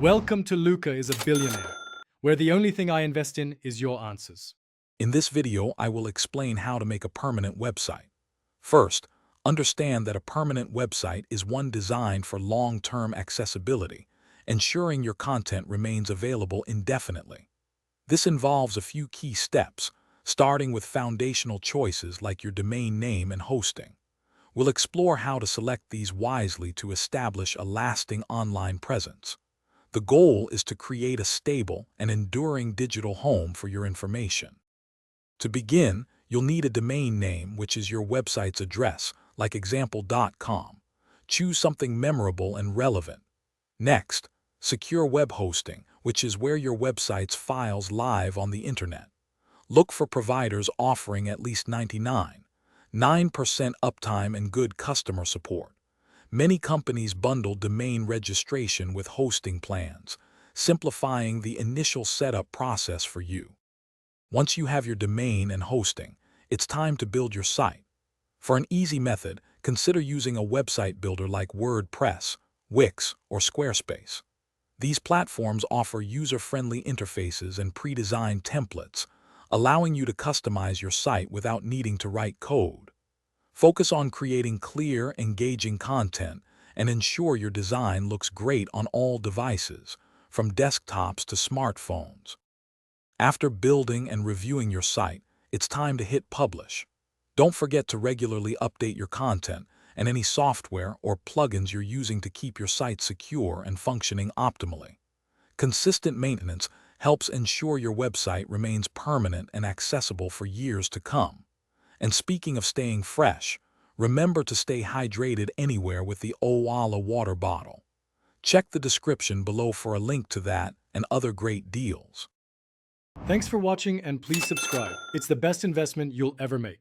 Welcome to Luca is a Billionaire, where the only thing I invest in is your answers. In this video, I will explain how to make a permanent website. First, understand that a permanent website is one designed for long-term accessibility, ensuring your content remains available indefinitely. This involves a few key steps, starting with foundational choices like your domain name and hosting. We'll explore how to select these wisely to establish a lasting online presence. The goal is to create a stable and enduring digital home for your information. To begin, you'll need a domain name, which is your website's address, like example.com. Choose something memorable and relevant. Next, secure web hosting, which is where your website's files live on the internet. Look for providers offering at least 99.9% uptime and good customer support. Many companies bundle domain registration with hosting plans, simplifying the initial setup process for you. Once you have your domain and hosting, it's time to build your site. For an easy method, consider using a website builder like WordPress, Wix, or Squarespace. These platforms offer user-friendly interfaces and pre-designed templates, allowing you to customize your site without needing to write code. Focus on creating clear, engaging content and ensure your design looks great on all devices, from desktops to smartphones. After building and reviewing your site, it's time to hit publish. Don't forget to regularly update your content and any software or plugins you're using to keep your site secure and functioning optimally. Consistent maintenance helps ensure your website remains permanent and accessible for years to come. And speaking of staying fresh, remember to stay hydrated anywhere with the Owala water bottle. Check the description below for a link to that and other great deals. Thanks for watching and please subscribe. It's the best investment you'll ever make.